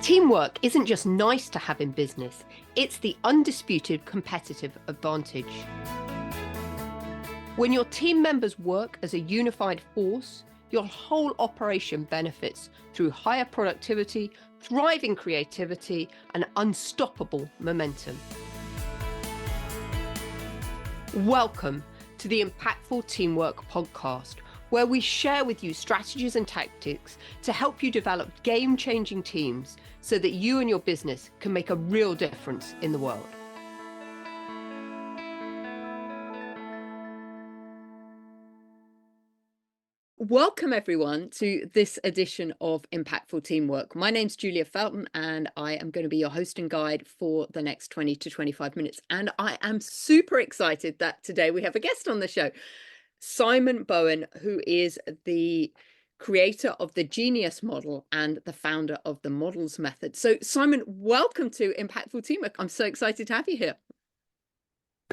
Teamwork isn't just nice to have in business, it's the undisputed competitive advantage. When your team members work as a unified force, your whole operation benefits through higher productivity, thriving creativity, and unstoppable momentum. Welcome to the Impactful Teamwork Podcast, where we share with you strategies and tactics to help you develop game-changing teams so that you and your business can make a real difference in the world. Welcome everyone to this edition of Impactful Teamwork. My name's Julia Felton and I am going to be your host and guide for the next 20 to 25 minutes. And I am super excited that today we have a guest on the show, Simon Bowen, who is the creator of the Genius model and the founder of the Models Method. So Simon, welcome to Impactful Teamwork. I'm so excited to have you here.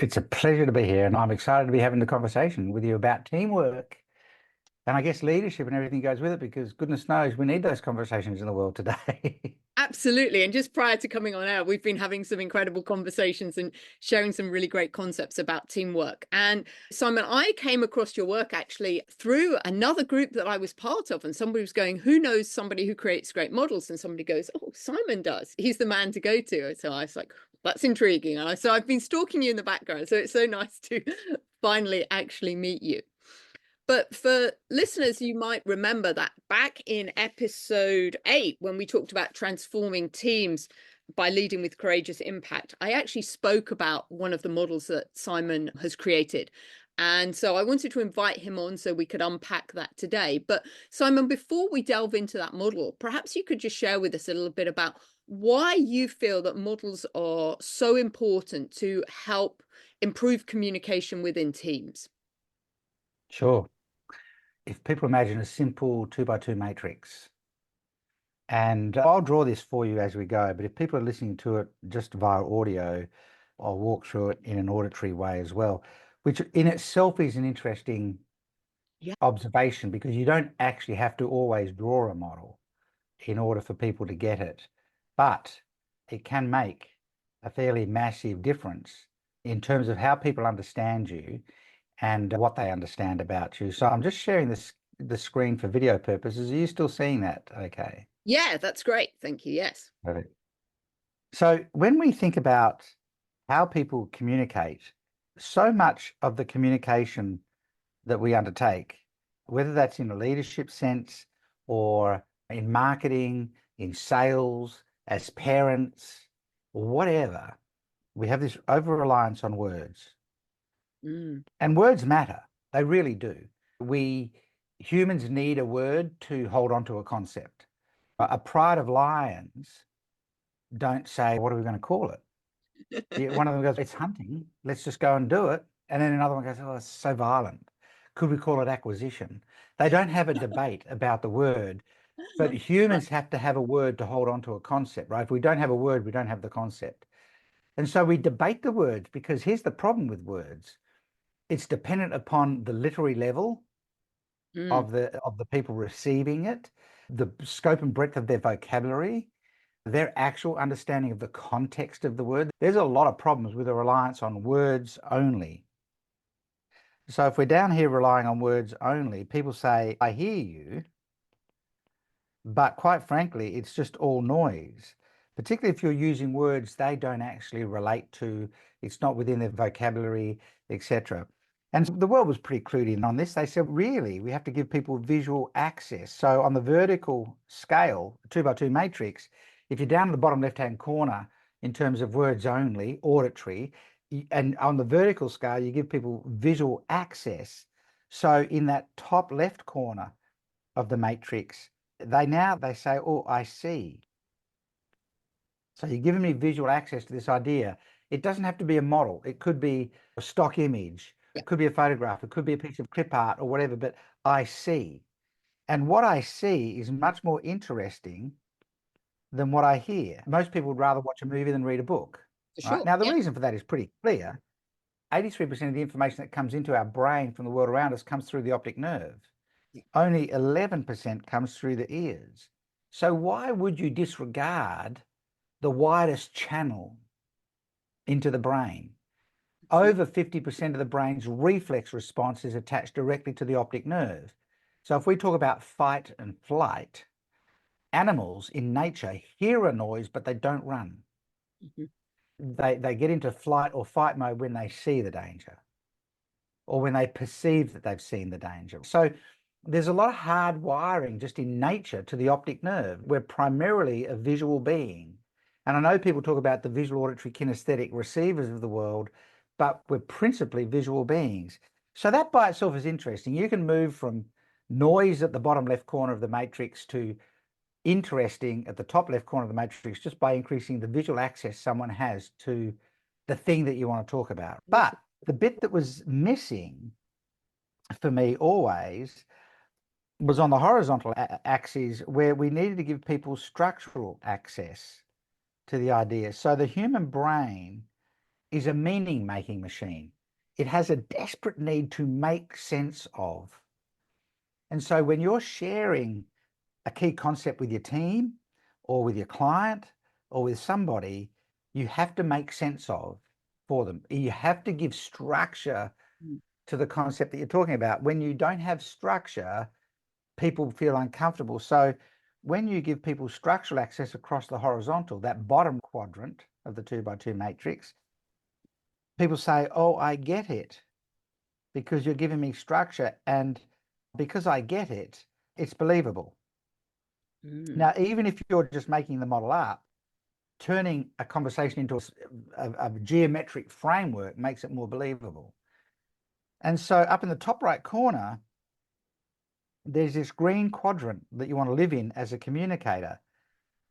It's a pleasure to be here, and I'm excited to be having the conversation with you about teamwork. And I guess leadership and everything goes with it, because goodness knows we need those conversations in the world today. Absolutely. And just prior to coming on air, we've been having some incredible conversations and sharing some really great concepts about teamwork. And Simon, I came across your work actually through another group that I was part of. And somebody was going, who knows somebody who creates great models? And somebody goes, oh, Simon does. He's the man to go to. So I was like, that's intriguing. And so I've been stalking you in the background. So it's so nice to finally actually meet you. But for listeners, you might remember that back in episode 8, when we talked about transforming teams by leading with courageous impact, I actually spoke about one of the models that Simon has created. And so I wanted to invite him on so we could unpack that today. But Simon, before we delve into that model, perhaps you could just share with us a little bit about why you feel that models are so important to help improve communication within teams. Sure. If people imagine a simple 2x2 matrix, and I'll draw this for you as we go, but if people are listening to it just via audio, I'll walk through it in an auditory way as well, which in itself is an interesting observation, because you don't actually have to always draw a model in order for people to get it, but it can make a fairly massive difference in terms of how people understand you and what they understand about you. So I'm just sharing the screen for video purposes. Are you still seeing that? Okay. Yeah, that's great. Thank you. Yes. Perfect. So when we think about how people communicate, so much of the communication that we undertake, whether that's in a leadership sense or in marketing, in sales, as parents, or whatever, we have this over-reliance on words. And words matter. They really do. We humans need a word to hold on to a concept. A pride of lions don't say, what are we going to call it? One of them goes, it's hunting. Let's just go and do it. And then another one goes, oh, it's so violent. Could we call it acquisition? They don't have a debate about the word, but humans have to have a word to hold on to a concept, right? If we don't have a word, we don't have the concept. And so we debate the words, because here's the problem with words. It's dependent upon the literary level of the people receiving it, the scope and breadth of their vocabulary, their actual understanding of the context of the word. There's a lot of problems with a reliance on words only. So if we're down here relying on words only, people say, I hear you, but quite frankly, it's just all noise. Particularly if you're using words they don't actually relate to, it's not within their vocabulary, etc. And the world was pretty clued in on this. They said, really, we have to give people visual access. So on the vertical scale, 2x2 matrix, if you're down in the bottom left-hand corner in terms of words only, auditory, and on the vertical scale, you give people visual access. So in that top left corner of the matrix, they say, oh, I see. So you're giving me visual access to this idea. It doesn't have to be a model. It could be a stock image. It could be a photograph. It could be a piece of clip art or whatever, but I see. And what I see is much more interesting than what I hear. Most people would rather watch a movie than read a book. Sure. Right? Now, the reason for that is pretty clear. 83% of the information that comes into our brain from the world around us comes through the optic nerve. Only 11% comes through the ears. So why would you disregard the widest channel into the brain? Over 50% of the brain's reflex response is attached directly to the optic nerve. So if we talk about fight and flight, animals in nature hear a noise, but they don't run. They get into flight or fight mode when they see the danger, or when they perceive that they've seen the danger. So there's a lot of hard wiring just in nature to the optic nerve. We're primarily a visual being. And I know people talk about the visual, auditory, kinesthetic receivers of the world, but we're principally visual beings. So that by itself is interesting. You can move from noise at the bottom left corner of the matrix to interesting at the top left corner of the matrix just by increasing the visual access someone has to the thing that you want to talk about. But the bit that was missing for me always was on the horizontal axis, where we needed to give people structural access to the idea. So the human brain is a meaning-making machine. It has a desperate need to make sense of. And so when you're sharing a key concept with your team or with your client or with somebody, you have to make sense of for them. You have to give structure to the concept that you're talking about. When you don't have structure, people feel uncomfortable. So when you give people structural access across the horizontal, that bottom quadrant of the 2x2 matrix, people say, oh, I get it, because you're giving me structure, and because I get it, it's believable. Now, even if you're just making the model up, turning a conversation into a geometric framework makes it more believable. And so up in the top right corner, there's this green quadrant that you want to live in as a communicator,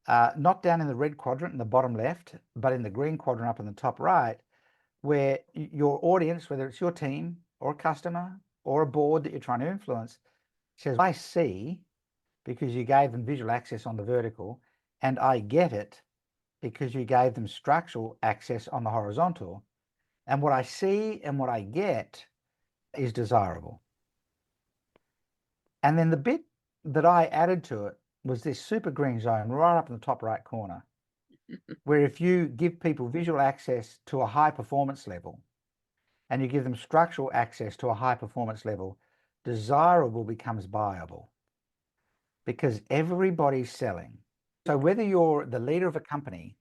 not down in the red quadrant in the bottom left, but in the green quadrant up in the top right, where your audience, whether it's your team or a customer or a board that you're trying to influence, says, I see, because you gave them visual access on the vertical, and I get it because you gave them structural access on the horizontal. And what I see and what I get is desirable. And then the bit that I added to it was this super green zone right up in the top right corner, where if you give people visual access to a high performance level and you give them structural access to a high performance level, desirable becomes buyable, because everybody's selling. So whether you're the leader of a company,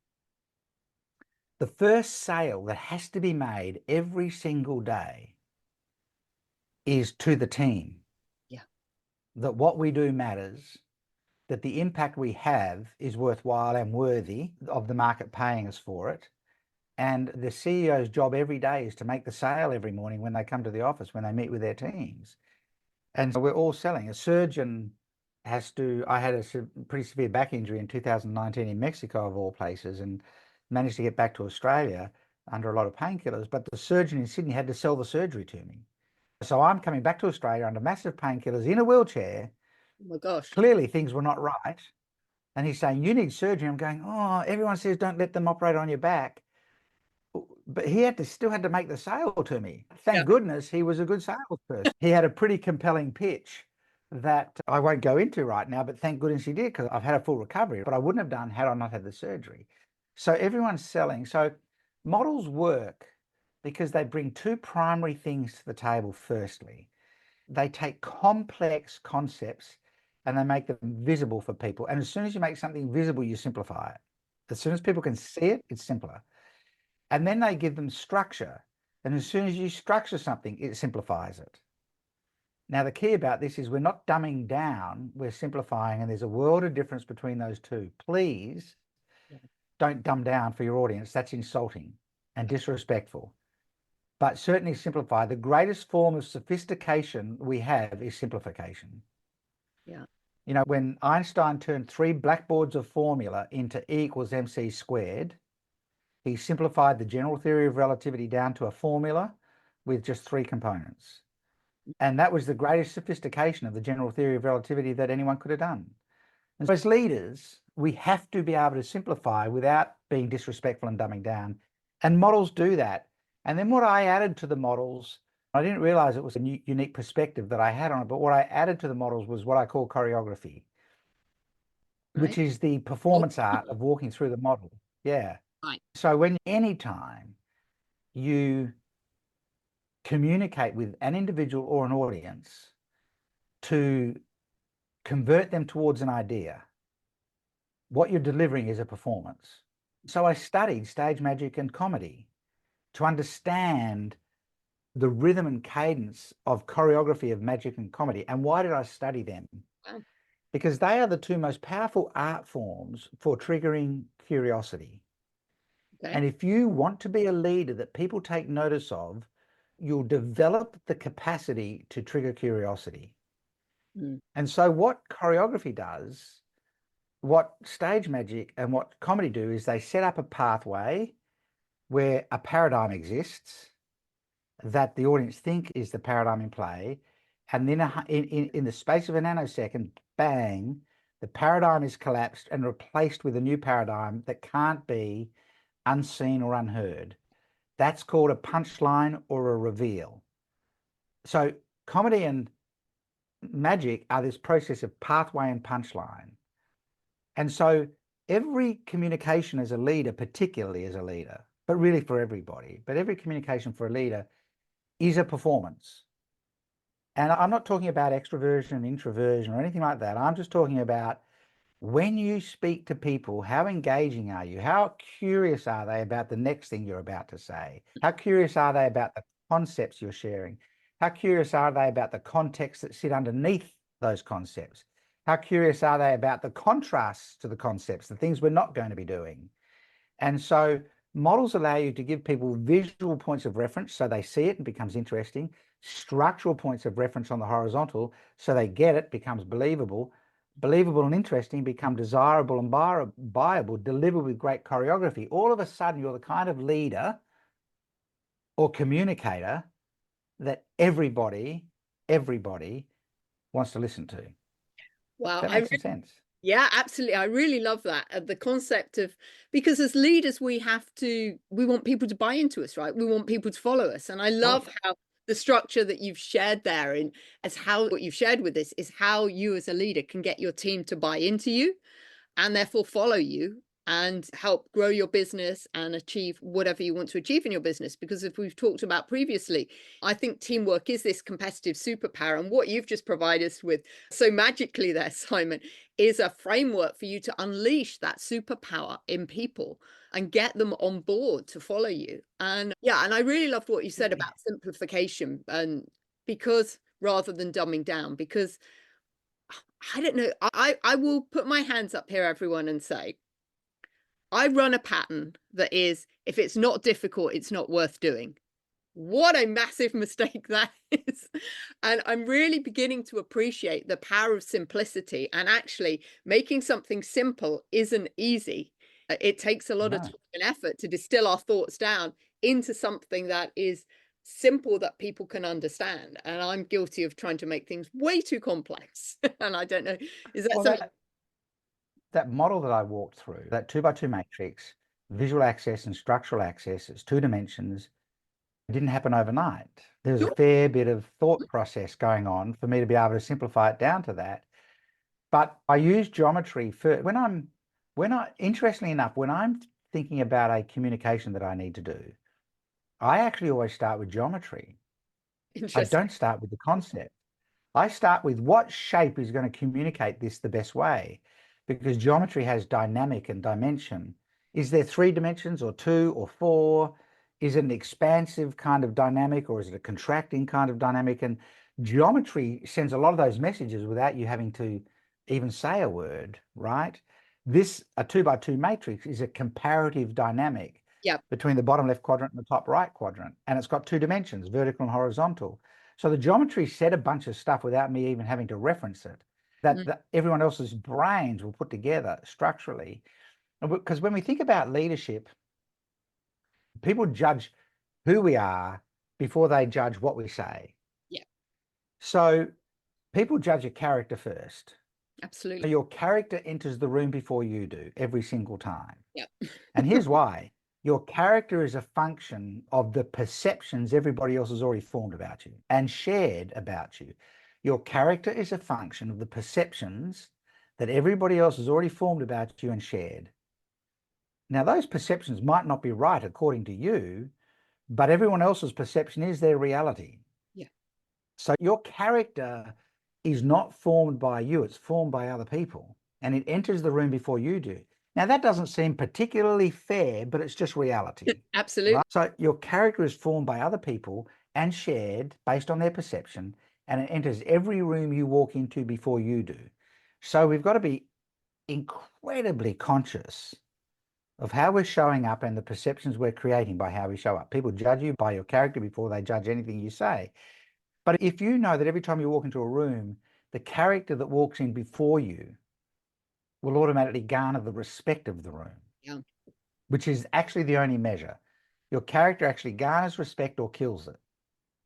the first sale that has to be made every single day is to the team. Yeah. That what we do matters, that the impact we have is worthwhile and worthy of the market paying us for it. And the CEO's job every day is to make the sale every morning when they come to the office, when they meet with their teams. And so we're all selling. A surgeon has to, I had a pretty severe back injury in 2019 in Mexico, of all places, and managed to get back to Australia under a lot of painkillers. But the surgeon in Sydney had to sell the surgery to me. So I'm coming back to Australia under massive painkillers in a wheelchair. Oh my gosh. Clearly things were not right. And he's saying, you need surgery. I'm going, oh, everyone says don't let them operate on your back. But he still had to make the sale to me. Thank goodness he was a good salesperson. He had a pretty compelling pitch that I won't go into right now, but thank goodness he did, because I've had a full recovery, but I wouldn't have done had I not had the surgery. So everyone's selling. So models work because they bring two primary things to the table. Firstly, they take complex concepts and they make them visible for people. And as soon as you make something visible, you simplify it. As soon as people can see it, it's simpler. And then they give them structure. And as soon as you structure something, it simplifies it. Now, the key about this is we're not dumbing down, we're simplifying, and there's a world of difference between those two. Please don't dumb down for your audience. That's insulting and disrespectful. But certainly simplify. The greatest form of sophistication we have is simplification. Yeah. You know, when Einstein turned 3 blackboards of formula into E equals mc squared, he simplified the general theory of relativity down to a formula with just 3 components. And that was the greatest sophistication of the general theory of relativity that anyone could have done. And so as leaders, we have to be able to simplify without being disrespectful and dumbing down. And models do that. And then what I added to the models, I didn't realize it was a unique perspective that I had on it, but what I added to the models was what I call choreography. which Right. is the performance art of walking through the model. Yeah. Right. So anytime you communicate with an individual or an audience to convert them towards an idea, what you're delivering is a performance. So I studied stage magic and comedy to understand the rhythm and cadence of choreography of magic and comedy. And why did I study them? Wow. Because they are the two most powerful art forms for triggering curiosity. Okay. And if you want to be a leader that people take notice of, you'll develop the capacity to trigger curiosity. Mm. And so what choreography does, what stage magic and what comedy do, is they set up a pathway where a paradigm exists that the audience think is the paradigm in play. And then in the space of a nanosecond, bang, the paradigm is collapsed and replaced with a new paradigm that can't be unseen or unheard. That's called a punchline or a reveal. So comedy and magic are this process of pathway and punchline. And so every communication as a leader, particularly as a leader, but really for everybody, but every communication for a leader is a performance. And I'm not talking about extroversion and introversion or anything like that. I'm just talking about when you speak to people, how engaging are you? How curious are they about the next thing you're about to say? How curious are they about the concepts you're sharing? How curious are they about the context that sit underneath those concepts? How curious are they about the contrasts to the concepts, the things we're not going to be doing? And so models allow you to give people visual points of reference so they see it and becomes interesting, structural points of reference on the horizontal so they get it, becomes believable, believable and interesting become desirable and buyable, delivered with great choreography. All of a sudden, you're the kind of leader or communicator that everybody wants to listen to. Wow. That makes some sense. Yeah, absolutely. I really love that. The concept of, because as leaders, we want people to buy into us, right? We want people to follow us. And I love how the structure that you've shared there, and as how what you've shared with this is how you as a leader can get your team to buy into you and therefore follow you and help grow your business and achieve whatever you want to achieve in your business. Because if we've talked about previously, I think teamwork is this competitive superpower. And what you've just provided us with so magically there, Simon, is a framework for you to unleash that superpower in people and get them on board to follow you. And yeah, and I really loved what you said about simplification, and because rather than dumbing down, because I don't know. I will put my hands up here, everyone, and say, I run a pattern that is, if it's not difficult, it's not worth doing. What a massive mistake that is. And I'm really beginning to appreciate the power of simplicity, and actually making something simple isn't easy. It takes a lot of time and effort to distill our thoughts down into something that is simple that people can understand. And I'm guilty of trying to make things way too complex. And I don't know, is that something? That model that I walked through, that 2x2 matrix, visual access and structural access, it's 2 dimensions. It didn't happen overnight. There was a fair bit of thought process going on for me to be able to simplify it down to that. But I use geometry for interestingly enough, when I'm thinking about a communication that I need to do, I actually always start with geometry. I don't start with the concept. I start with what shape is going to communicate this the best way, because geometry has dynamic and dimension. Is there 3 dimensions or 2 or 4? Is it an expansive kind of dynamic, or is it a contracting kind of dynamic? And geometry sends a lot of those messages without you having to even say a word, right? A 2x2 matrix is a comparative dynamic between the bottom left quadrant and the top right quadrant. And it's got 2 dimensions, vertical and horizontal. So the geometry said a bunch of stuff without me even having to reference it, that everyone else's brains will put together structurally. Because when we think about leadership, people judge who we are before they judge what we say. Yeah. So people judge a character first. Absolutely. So your character enters the room before you do every single time. Yeah. And here's why. Your character is a function of the perceptions everybody else has already formed about you and shared about you. Your character is a function of the perceptions that everybody else has already formed about you and shared. Now, those perceptions might not be right according to you, but everyone else's perception is their reality. Yeah. So your character is not formed by you, it's formed by other people, and it enters the room before you do. Now, that doesn't seem particularly fair, but it's just reality. Absolutely. Right? So your character is formed by other people and shared based on their perception, and it enters every room you walk into before you do. So we've got to be incredibly conscious of how we're showing up and the perceptions we're creating by how we show up. People judge you by your character before they judge anything you say. But if you know that every time you walk into a room, the character that walks in before you will automatically garner the respect of the room, Yeah. which is actually the only measure. Your character actually garners respect or kills it.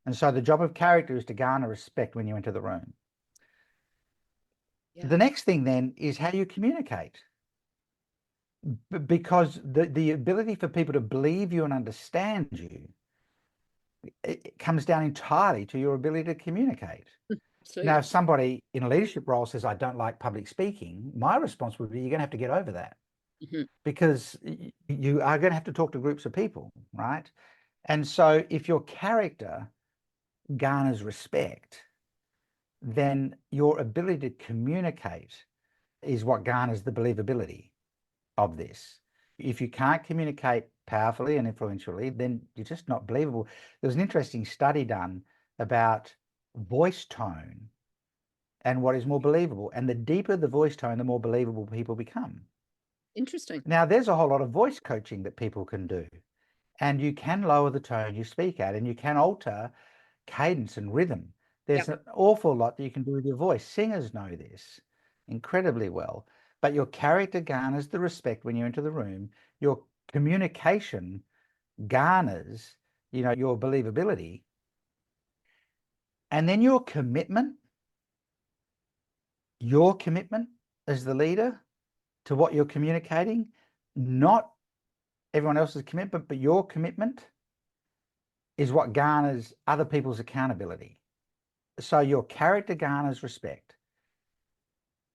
And so the job of character is to garner respect when you enter the room. Yeah. The next thing then is how you communicate. Because the ability for people to believe you and understand you, it comes down entirely to your ability to communicate. Absolutely. Now, if somebody in a leadership role says, I don't like public speaking, my response would be, you're going to have to get over that. Because you are going to have to talk to groups of people, right? And so if your character garners respect, then your ability to communicate is what garners the believability of this. If you can't communicate powerfully and influentially, then you're just not believable. There was an interesting study done about voice tone and what is more believable. And the deeper the voice tone, the more believable people become. Interesting. Now, there's a whole lot of voice coaching that people can do. And you can lower the tone you speak at, and you can alter cadence and rhythm. There's an awful lot that you can do with your voice. Singers know this incredibly well. But your character garners the respect when you enter the room. Your communication garners, your believability. And then your commitment as the leader to what you're communicating, not everyone else's commitment, but your commitment is what garners other people's accountability. So your character garners respect.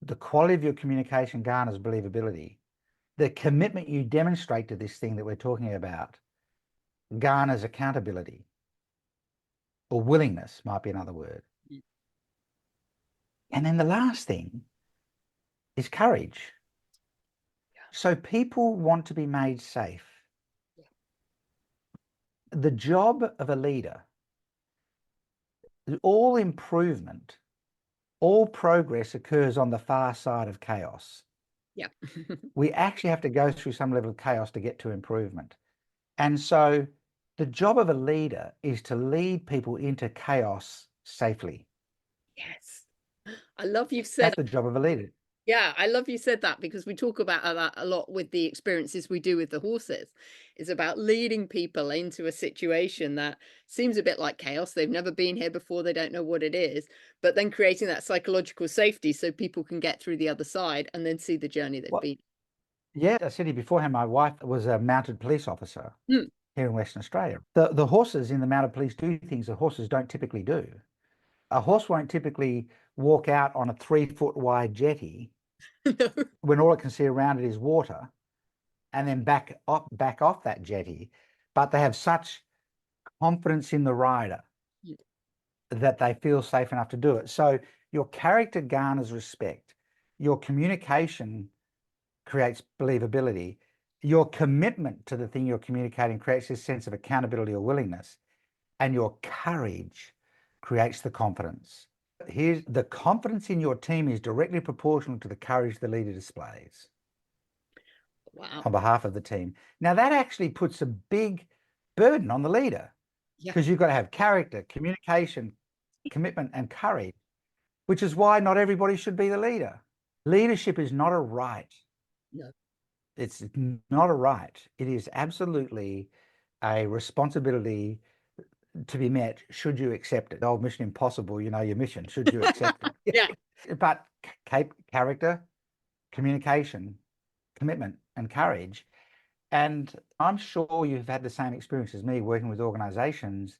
The quality of your communication garners believability. The commitment you demonstrate to this thing that we're talking about garners accountability, or willingness might be another word. And then the last thing is courage. So people want to be made safe. The job of a leader, all improvement, all progress occurs on the far side of chaos. Yeah. We actually have to go through some level of chaos to get to improvement. And so the job of a leader is to lead people into chaos safely. Yes. I love you've said That's the job of a leader. Yeah, I love you said that, because we talk about that a lot with the experiences we do with the horses. It's about leading people into a situation that seems a bit like chaos. They've never been here before. They don't know what it is, but then creating that psychological safety so people can get through the other side and then see the journey they've been. Yeah, I said to you beforehand, my wife was a mounted police officer Hmm. here in Western Australia. The horses in the mounted police do things that horses don't typically do. A horse won't typically walk out on a 3-foot wide jetty No. when all it can see around it is water, and then back off that jetty. But they have such confidence in the rider that they feel safe enough to do it. So your character garners respect. Your communication creates believability. Your commitment to the thing you're communicating creates this sense of accountability or willingness. And your courage creates the confidence. Here's the confidence in your team is directly proportional to the courage the leader displays. Wow. On behalf of the team. Now that actually puts a big burden on the leader, because you've got to have character, communication, commitment, and courage, which is why not everybody should be the leader. Leadership is not a right. No. It's not a right. It is absolutely a responsibility to be met should you accept it. The old Mission Impossible, your mission, should you accept it. Yeah. But character, communication, commitment, and courage. And I'm sure you've had the same experience as me working with organizations.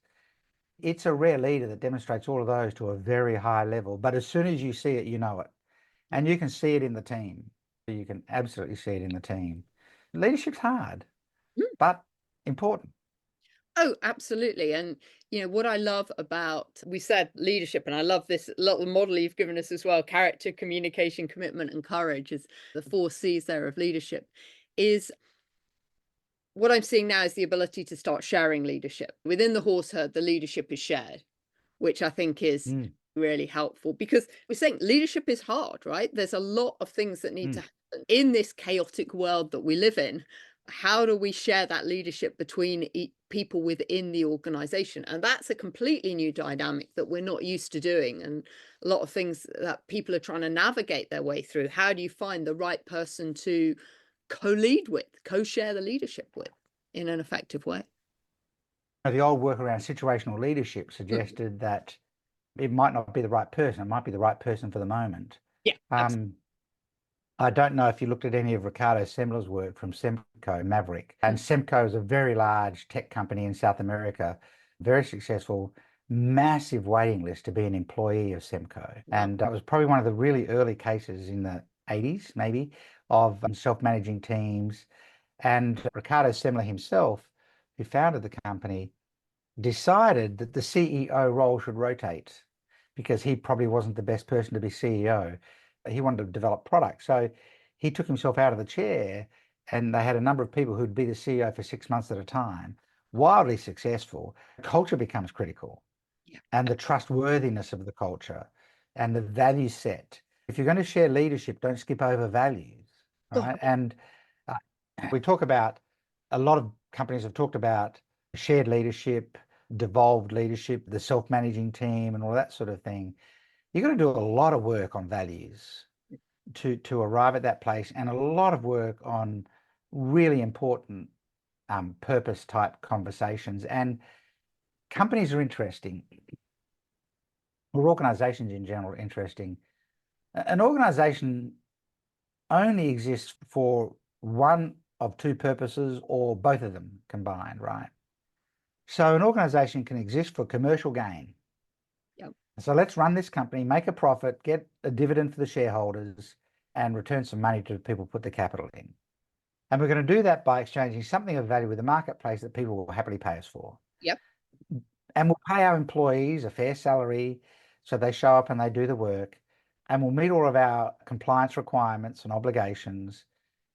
It's a rare leader that demonstrates all of those to a very high level. But as soon as you see it, you know it. And you can see it in the team. You can absolutely see it in the team. Leadership's hard, but important. Oh, absolutely. And, what I love about, we said leadership, and I love this little model you've given us as well, character, communication, commitment, and courage is the 4 C's there of leadership, is what I'm seeing now is the ability to start sharing leadership. Within the horse herd, the leadership is shared, which I think is really helpful, because we're saying leadership is hard, right? There's a lot of things that need to happen in this chaotic world that we live in. How do we share that leadership between people within the organization? And that's a completely new dynamic that we're not used to doing, and a lot of things that people are trying to navigate their way through. How do you find the right person to co-lead with, co-share the leadership with in an effective way? The old work around situational leadership suggested that it might not be the right person. It might be the right person for the moment. Yeah. I don't know if you looked at any of Ricardo Semler's work from Semco, Maverick. And Semco is a very large tech company in South America, very successful, massive waiting list to be an employee of Semco. And that was probably one of the really early cases in the 80s, maybe, of self-managing teams. And Ricardo Semler himself, who founded the company, decided that the CEO role should rotate because he probably wasn't the best person to be CEO. He wanted to develop products. So he took himself out of the chair, and they had a number of people who'd be the CEO for 6 months at a time, wildly successful. Culture becomes critical, and the trustworthiness of the culture and the value set. If you're going to share leadership, don't skip over values, right? And we talk about, a lot of companies have talked about shared leadership, devolved leadership, the self-managing team, and all that sort of thing. You've got to do a lot of work on values to arrive at that place, and a lot of work on really important purpose type conversations. And companies are interesting, or organizations in general are interesting. An organization only exists for one of two purposes or both of them combined, right? So an organization can exist for commercial gain. So let's run this company, make a profit, get a dividend for the shareholders, and return some money to the people who put the capital in. And we're going to do that by exchanging something of value with the marketplace that people will happily pay us for. And we'll pay our employees a fair salary, so they show up and they do the work, and we'll meet all of our compliance requirements and obligations.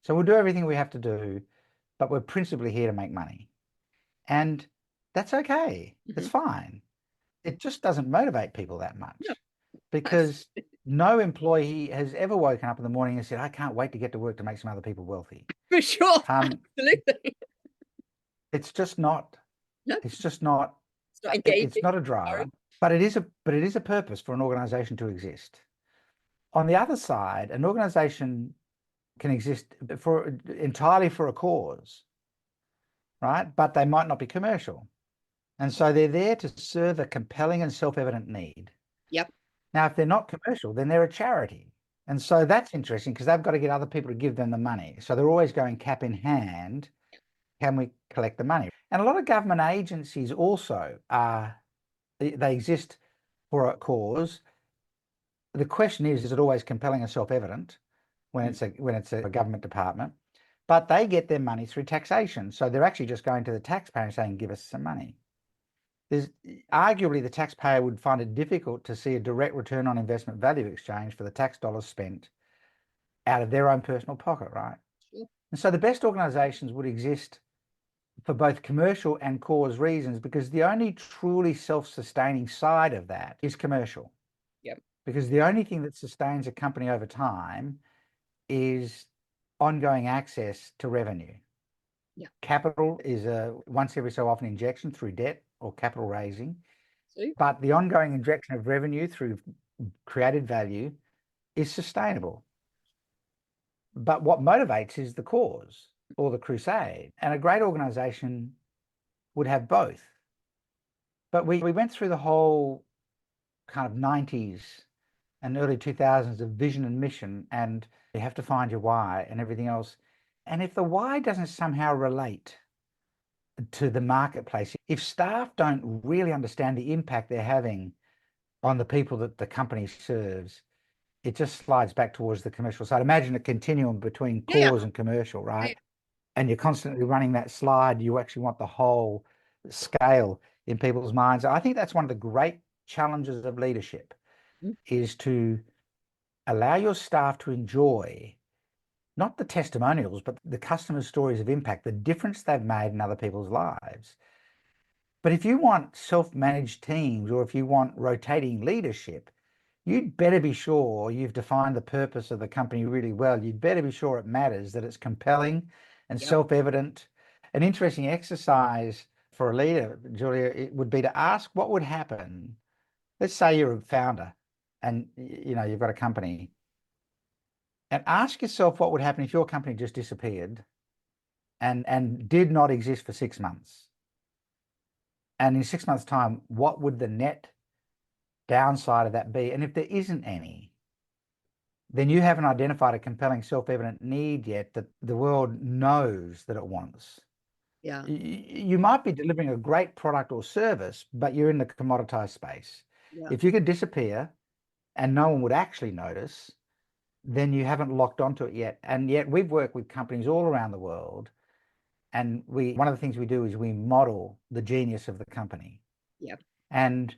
So we'll do everything we have to do, but we're principally here to make money. And that's okay. It's fine. It just doesn't motivate people that much, because no employee has ever woken up in the morning and said, I can't wait to get to work to make some other people wealthy. For sure. Absolutely. It's just not. It's just not. It's not engaging. It's not a driver, but it is a purpose for an organization to exist. On the other side, an organization can exist entirely for a cause, right? But they might not be commercial. And so they're there to serve a compelling and self-evident need. Now, if they're not commercial, then they're a charity. And so that's interesting, because they've got to get other people to give them the money. So they're always going cap in hand. Can we collect the money? And a lot of government agencies also they exist for a cause. The question is it always compelling and self-evident when it's a government department? But they get their money through taxation. So they're actually just going to the taxpayer and saying, give us some money. Arguably, the taxpayer would find it difficult to see a direct return on investment value exchange for the tax dollars spent out of their own personal pocket, right? And so the best organizations would exist for both commercial and cause reasons, because the only truly self-sustaining side of that is commercial. Because the only thing that sustains a company over time is ongoing access to revenue. Capital is a once every so often injection through debt or capital raising, but the ongoing injection of revenue through created value is sustainable. But what motivates is the cause or the crusade, and a great organization would have both. But we went through the whole kind of 90s and early 2000s of vision and mission, and you have to find your why and everything else. And if the why doesn't somehow relate to the marketplace, if staff don't really understand the impact they're having on the people that the company serves, it just slides back towards the commercial side. Imagine a continuum between Yeah. cause and commercial, Yeah. right? And you're constantly running that slide. You actually want the whole scale in people's minds. I think that's one of the great challenges of leadership, Mhm. is to allow your staff to enjoy not the testimonials, but the customer stories of impact, the difference they've made in other people's lives. But if you want self-managed teams, or if you want rotating leadership, you'd better be sure you've defined the purpose of the company really well. You'd better be sure it matters, that it's compelling and Yep. self-evident. An interesting exercise for a leader, Julia, it would be to ask what would happen. Let's say you're a founder and you've got a company, and ask yourself what would happen if your company just disappeared and did not exist for 6 months. And in 6 months' time, what would the net downside of that be? And if there isn't any, then you haven't identified a compelling self-evident need yet that the world knows that it wants. Yeah. You might be delivering a great product or service, but you're in the commoditized space. Yeah. If you could disappear and no one would actually notice, then you haven't locked onto it yet. And yet we've worked with companies all around the world. And one of the things we do is we model the genius of the company. Yeah. And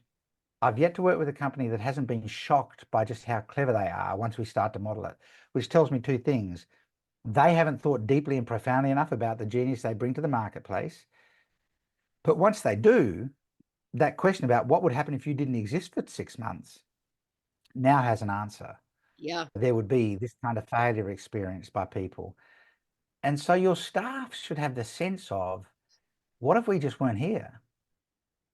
I've yet to work with a company that hasn't been shocked by just how clever they are once we start to model it, which tells me two things. They haven't thought deeply and profoundly enough about the genius they bring to the marketplace. But once they do, that question about what would happen if you didn't exist for 6 months now has an answer. Yeah. There would be this kind of failure experienced by people. And so your staff should have the sense of, what if we just weren't here?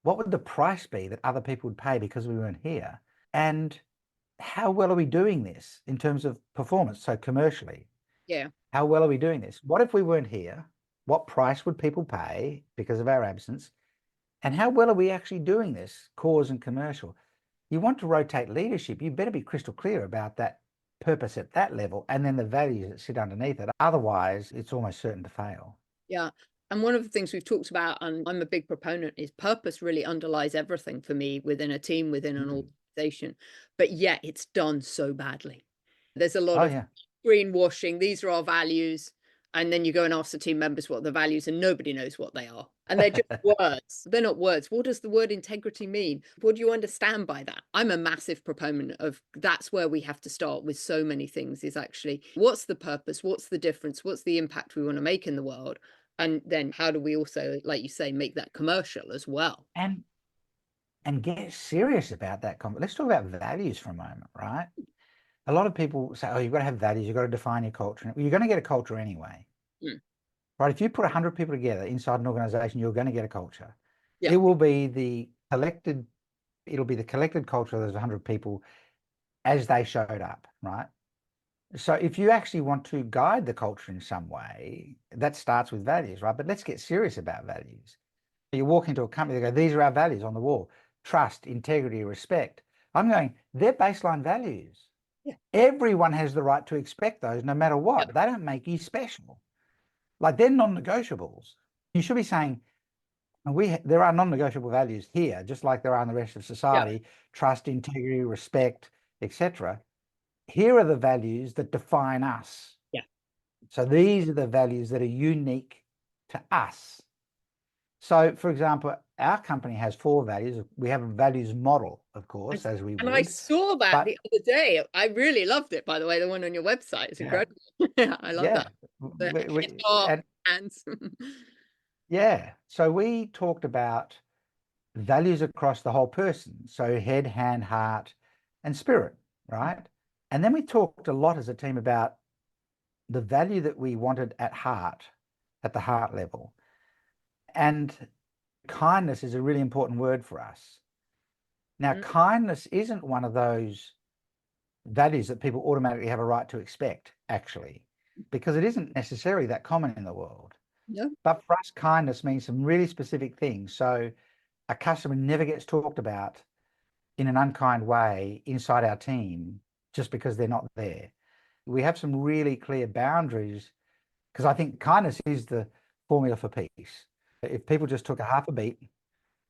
What would the price be that other people would pay because we weren't here? And how well are we doing this in terms of performance? So commercially, Yeah. how well are we doing this? What if we weren't here? What price would people pay because of our absence? And how well are we actually doing this, cause and commercial? You want to rotate leadership, you better be crystal clear about that purpose at that level, and then the values that sit underneath it. Otherwise, it's almost certain to fail. Yeah. And one of the things we've talked about, and I'm a big proponent, is purpose really underlies everything for me within a team, within an Mm. organization. But yet it's done so badly. There's a lot Oh, of yeah. greenwashing. These are our values. And then you go and ask the team members what the values, and nobody knows what they are. And they're just words. They're not words. What does the word integrity mean? What do you understand by that? I'm a massive proponent of that's where we have to start with so many things, is actually what's the purpose? What's the difference? What's the impact we want to make in the world? And then how do we also, like you say, make that commercial as well? And get serious about that. Let's talk about values for a moment, right? A lot of people say, oh, you've got to have values, you've got to define your culture. You're going to get a culture anyway. Mm. Right? If you put 100 people together inside an organization, you're going to get a culture. Yeah. It will be the collected, it'll be the collected culture of those 100 people as they showed up, right? So if you actually want to guide the culture in some way, that starts with values, right? But let's get serious about values. You walk into a company, they go, these are our values on the wall: trust, integrity, respect. I'm going, they're baseline values. Yeah. Everyone has the right to expect those no matter what. Yep. They don't make you special. Like, they're non-negotiables. You should be saying, there are non-negotiable values here, just like there are in the rest of Yeah. society: trust, integrity, respect, etc. Here are the values that define us. Yeah. So these are the values that are unique to us. So, for example, our company has 4 values. We have a values model, of course, as we And I would. saw that But the other day. I really loved it, by the way, the one on your website. It's yeah, incredible. Yeah, I love yeah, that. The head, heart, and hands. yeah. So we talked about values across the whole person. So head, hand, heart, and spirit, right? And then we talked a lot as a team about the value that we wanted at heart, at the heart level. And kindness is a really important word for us. Now, Mm. kindness isn't one of those values that people automatically have a right to expect, actually, because it isn't necessarily that common in the world. No. But for us, kindness means some really specific things. So a customer never gets talked about in an unkind way inside our team just because they're not there. We have some really clear boundaries, because I think kindness is the formula for peace. If people just took a half a beat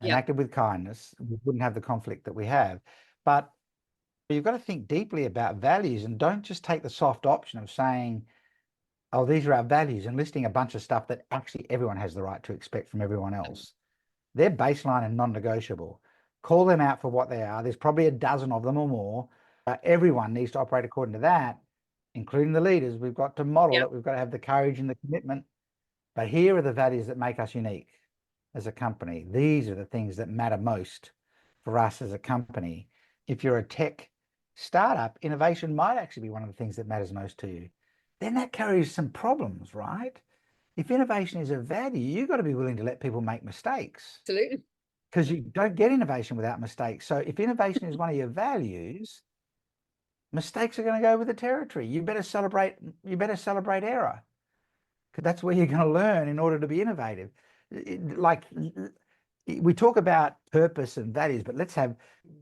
and Yeah. acted with kindness, we wouldn't have the conflict that we have. But You've got to think deeply about values, and don't just take the soft option of saying, oh, these are our values, and listing a bunch of stuff that actually everyone has the right to expect from everyone else. They're baseline and non-negotiable. Call them out for what they are. There's probably a dozen of them or more. Everyone needs to operate according to that, including the leaders. We've got to model it. We've got to have the courage and the commitment. But here are the values that make us unique as a company. These are the things that matter most for us as a company. If you're a tech startup, innovation might actually be one of the things that matters most to you. Then that carries some problems, right? If innovation is a value, you've got to be willing to let people make mistakes. Absolutely. Because you don't get innovation without mistakes. So if innovation is one of your values, mistakes are going to go with the territory. You better celebrate error, because that's where you're going to learn in order to be innovative. Like, we talk about purpose and values, but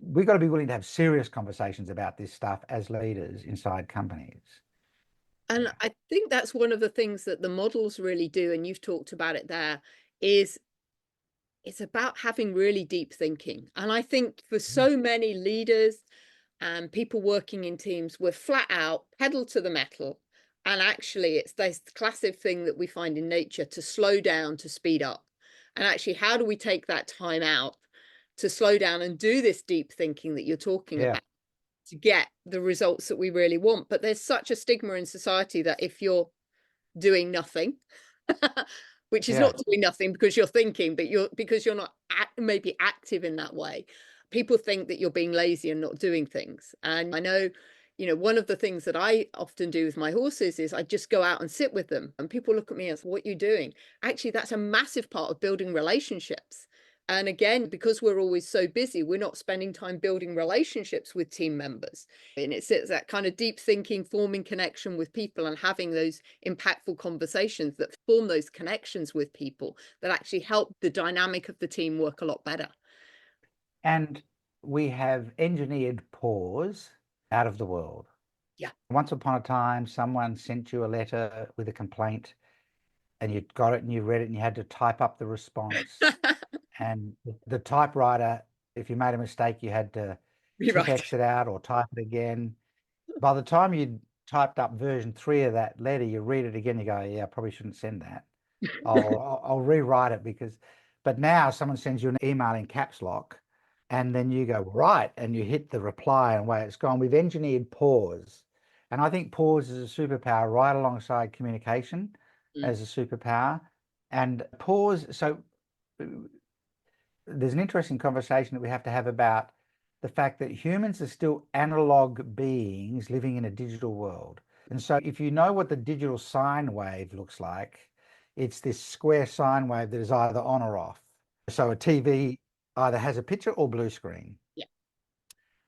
we've got to be willing to have serious conversations about this stuff as leaders inside companies. And I think that's one of the things that the models really do, and you've talked about it there, is it's about having really deep thinking. And I think for so many leaders and people working in teams, we're flat out pedal to the metal. And actually, it's this classic thing that we find in nature to slow down, to speed up. And actually, how do we take that time out to slow down and do this deep thinking that you're talking about to get the results that we really want? But there's such a stigma in society that if you're doing nothing, which is not doing nothing because you're thinking, but because you're not maybe active in that way, people think that you're being lazy and not doing things. And I know, one of the things that I often do with my horses is I just go out and sit with them, and people look at me as, what are you doing? Actually, that's a massive part of building relationships. And again, because we're always so busy, we're not spending time building relationships with team members. And it's that kind of deep thinking, forming connection with people and having those impactful conversations that form those connections with people that actually help the dynamic of the team work a lot better. And we have engineered pause out of the world. Yeah. Once upon a time, someone sent you a letter with a complaint, and you got it and you read it and you had to type up the response. And the typewriter, if you made a mistake, you had to exit out or type it again. By the time you'd typed up version 3 of that letter, you read it again, you go, yeah, I probably shouldn't send that. I'll rewrite it but now someone sends you an email in caps lock, and then you go, right, and you hit the reply, and away it's gone. We've engineered pause. And I think pause is a superpower right alongside communication as a superpower. And pause, so there's an interesting conversation that we have to have about the fact that humans are still analog beings living in a digital world. And so if you know what the digital sine wave looks like, it's this square sine wave that is either on or off. So a TV either has a picture or blue screen. Yeah.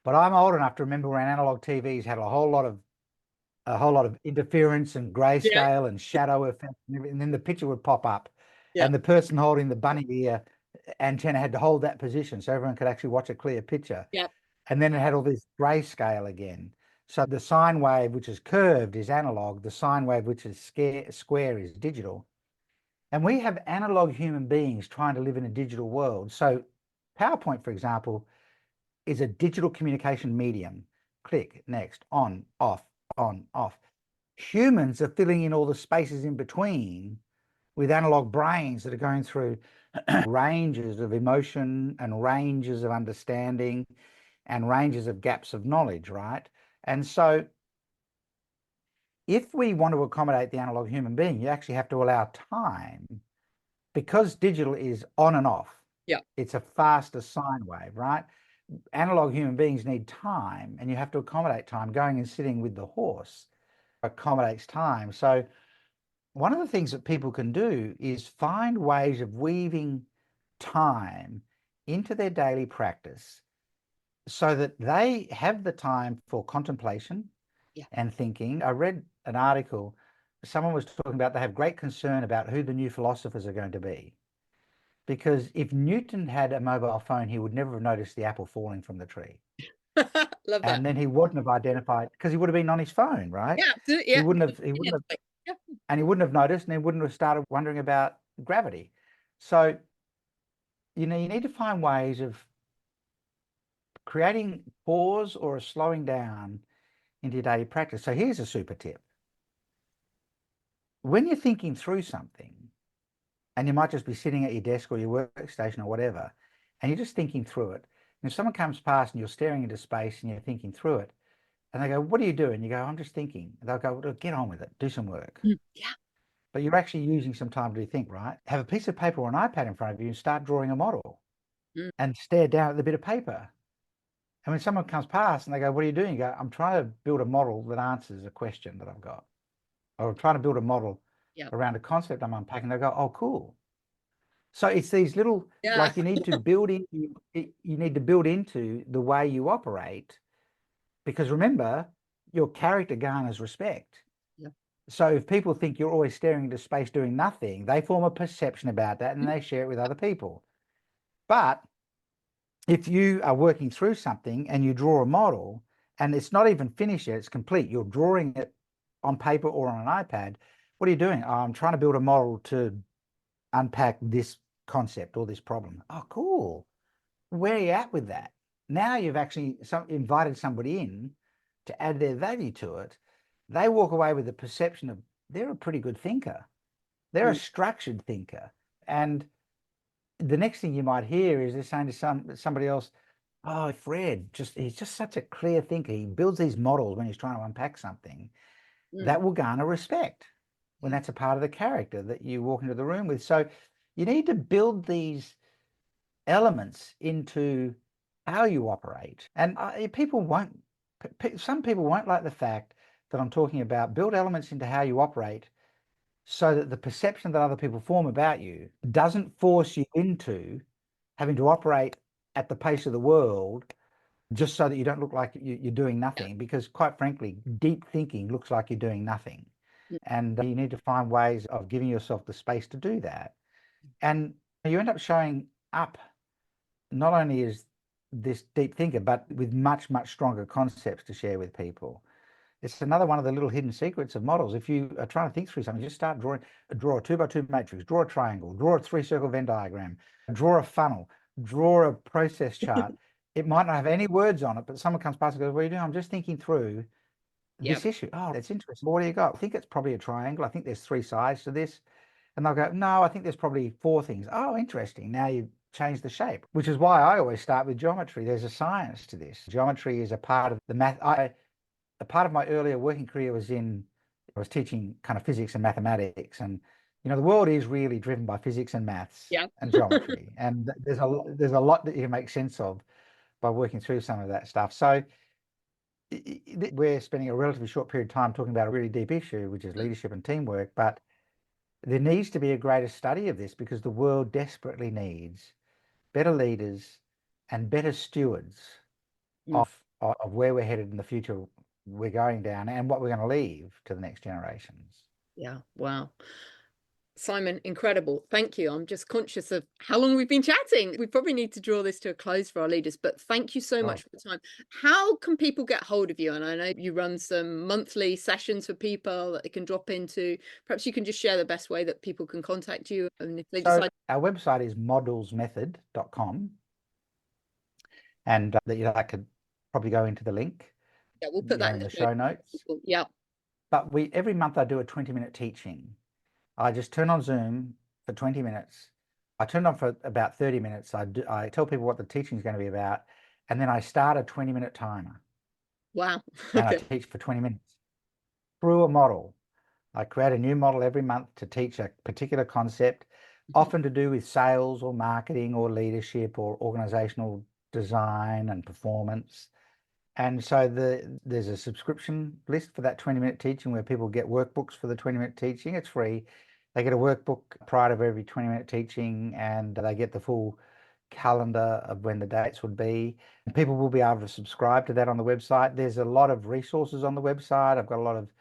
But I'm old enough to remember when analog TVs had a whole lot of interference and grayscale and shadow effect, and then the picture would pop up, and the person holding the bunny ear antenna had to hold that position so everyone could actually watch a clear picture. Yeah. And then it had all this grayscale again. So the sine wave, which is curved, is analog. The sine wave, which is square, is digital. And we have analog human beings trying to live in a digital world. So PowerPoint, for example, is a digital communication medium. Click, next, on, off, on, off. Humans are filling in all the spaces in between with analog brains that are going through ranges of emotion and ranges of understanding and ranges of gaps of knowledge, right? And so if we want to accommodate the analog human being, you actually have to allow time, because digital is on and off. Yeah. It's a faster sine wave, right? Analog human beings need time, and you have to accommodate time. Going and sitting with the horse accommodates time. So one of the things that people can do is find ways of weaving time into their daily practice so that they have the time for contemplation and thinking. I read an article, someone was talking about they have great concern about who the new philosophers are going to be. Because if Newton had a mobile phone, he would never have noticed the apple falling from the tree. Love that. And then he wouldn't have identified, because he would have been on his phone, right? Yeah, yeah. He wouldn't have, and he wouldn't have noticed, and he wouldn't have started wondering about gravity. So, you need to find ways of creating pause or a slowing down into your daily practice. So here's a super tip. When you're thinking through something, and you might just be sitting at your desk or your workstation or whatever, and you're just thinking through it. And if someone comes past and you're staring into space and you're thinking through it, and they go, "What are you doing?" You go, "I'm just thinking." And they'll go, "Well, get on with it, do some work." Yeah. But you're actually using some time to think, right? Have a piece of paper or an iPad in front of you and start drawing a model and stare down at the bit of paper. And when someone comes past and they go, "What are you doing?" You go, "I'm trying to build a model that answers a question that I've got." Or I'm trying to build a model around a concept I'm unpacking. They go, "Oh, cool." So it's these little, like, you need to build into the way you operate, because remember, your character garners respect. Yeah. So if people think you're always staring into space doing nothing, they form a perception about that and they share it with other people. But if you are working through something and you draw a model and it's not even finished yet, it's complete, you're drawing it on paper or on an iPad, what are you doing? "Oh, I'm trying to build a model to unpack this concept or this problem." "Oh, cool. Where are you at with that?" Now you've actually invited somebody in to add their value to it. They walk away with the perception of they're a pretty good thinker. They're a structured thinker. And the next thing you might hear is they're saying to somebody else, "Oh, Fred, he's just such a clear thinker. He builds these models when he's trying to unpack something." That will garner respect when that's a part of the character that you walk into the room with. So you need to build these elements into how you operate. And some people won't like the fact that I'm talking about build elements into how you operate so that the perception that other people form about you doesn't force you into having to operate at the pace of the world just so that you don't look like you're doing nothing, because quite frankly, deep thinking looks like you're doing nothing. And you need to find ways of giving yourself the space to do that. And you end up showing up not only as this deep thinker, but with much, much stronger concepts to share with people. It's another one of the little hidden secrets of models. If you are trying to think through something, just start drawing. Draw a 2x2 matrix, draw a triangle, draw a 3-circle Venn diagram, draw a funnel, draw a process chart. It might not have any words on it, but someone comes past and goes, "What are you doing?" "I'm just thinking through this issue." "Oh, that's interesting. What do you got?" "I think it's probably a triangle. I think there's 3 sides to this." And they'll go, "No, I think there's probably 4 things." "Oh, interesting. Now you change the shape," which is why I always start with geometry. There's a science to this. Geometry is a part of the math. A part of my earlier working career I was teaching kind of physics and mathematics. And, the world is really driven by physics and maths and geometry. And there's a lot that you can make sense of by working through some of that stuff. So we're spending a relatively short period of time talking about a really deep issue, which is leadership and teamwork. But there needs to be a greater study of this because the world desperately needs better leaders and better stewards of where we're headed in the future we're going down and what we're going to leave to the next generations. Yeah. Wow. Simon, incredible. Thank you. I'm just conscious of how long we've been chatting. We probably need to draw this to a close for our leaders, but thank you so much for the time. How can people get hold of you? And I know you run some monthly sessions for people that they can drop into. Perhaps you can just share the best way that people can contact you. And if they decide. Our website is modelsmethod.com. And I could probably go into the link. Yeah, we'll put that in the show notes. Yeah. But every month I do a 20-minute teaching. I just turn on Zoom for 20 minutes. I turn on for about 30 minutes. I tell people what the teaching is going to be about, and then I start a 20-minute timer. Wow. And I teach for 20 minutes through a model. I create a new model every month to teach a particular concept, often to do with sales or marketing or leadership or organizational design and performance. And so there's a subscription list for that 20-minute teaching where people get workbooks for the 20-minute teaching. It's free. They get a workbook prior to every 20-minute teaching, and they get the full calendar of when the dates would be. And people will be able to subscribe to that on the website. There's a lot of resources on the website. I've got a lot of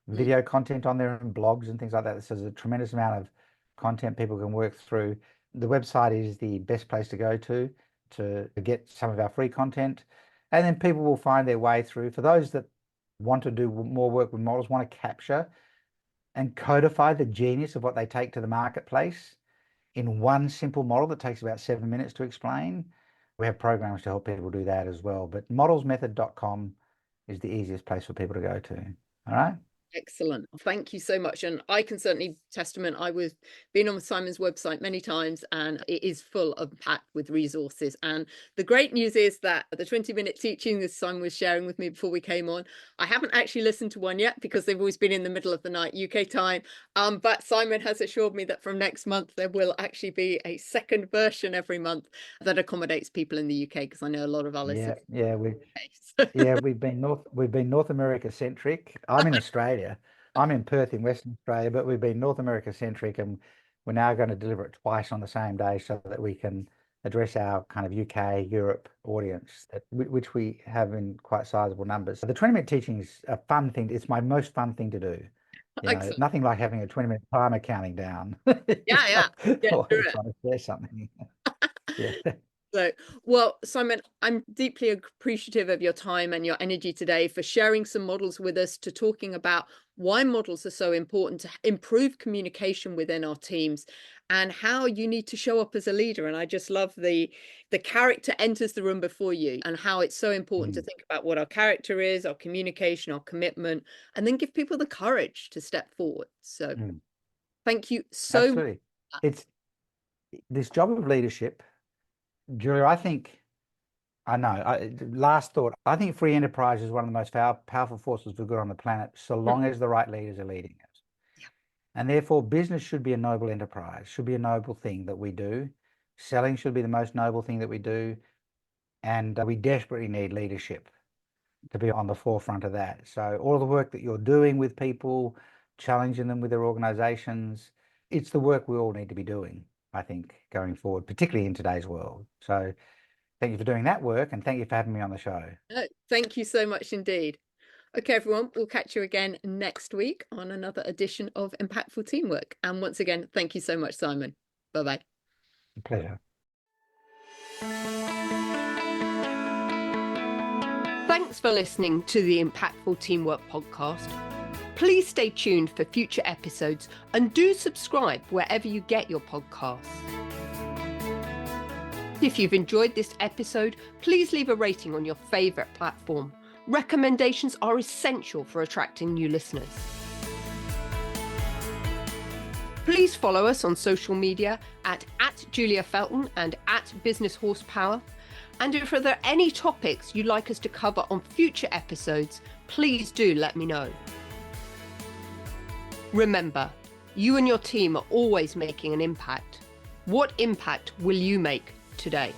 video content on there and blogs and things like that. So there's a tremendous amount of content people can work through. The website is the best place to go to get some of our free content. And then people will find their way through. For those that want to do more work with models, want to capture and codify the genius of what they take to the marketplace in one simple model that takes about 7 minutes to explain, We have programs to help people do that as well. But modelsmethod.com is the easiest place for people to go to. All right. Excellent. Thank you so much. And I can certainly testament, I was been on Simon's website many times, and it is full of packed with resources. And the great news is that the 20-minute teaching that Simon was sharing with me before we came on, I haven't actually listened to one yet because they've always been in the middle of the night UK time. But Simon has assured me that from next month there will actually be a second version every month that accommodates people in the UK, because I know a lot of our listeners. We've been North America centric. I'm in Australia. I'm in Perth in Western Australia, but we've been North America centric, and we're now going to deliver it twice on the same day so that we can address our kind of UK, Europe audience, which we have in quite sizable numbers. So the 20-minute teaching is a fun thing. It's my most fun thing to do. Nothing like having a 20-minute timer counting down. Yeah. While you're trying to share something. Yeah. So, well, Simon, I'm deeply appreciative of your time and your energy today for sharing some models with us, to talking about why models are so important to improve communication within our teams and how you need to show up as a leader. And I just love the character enters the room before you, and how it's so important to think about what our character is, our communication, our commitment, and then give people the courage to step forward. So thank you so much. Absolutely. It's this job of leadership, Julia, last thought, I think free enterprise is one of the most powerful forces for good on the planet, so long as the right leaders are leading it. Yeah. And therefore, business should be a noble enterprise, should be a noble thing that we do. Selling should be the most noble thing that we do. And we desperately need leadership to be on the forefront of that. So all the work that you're doing with people, challenging them with their organizations, it's the work we all need to be doing, I think, going forward, particularly in today's world. So thank you for doing that work, and thank you for having me on the show. Thank you so much indeed. Okay, everyone, we'll catch you again next week on another edition of Impactful Teamwork. And once again, thank you so much, Simon. Bye-bye. Pleasure. Thanks for listening to the Impactful Teamwork podcast. Please stay tuned for future episodes, and do subscribe wherever you get your podcasts. If you've enjoyed this episode, please leave a rating on your favourite platform. Recommendations are essential for attracting new listeners. Please follow us on social media at Julia Felton and at Business Horsepower. And if there are any topics you'd like us to cover on future episodes, please do let me know. Remember, you and your team are always making an impact. What impact will you make today?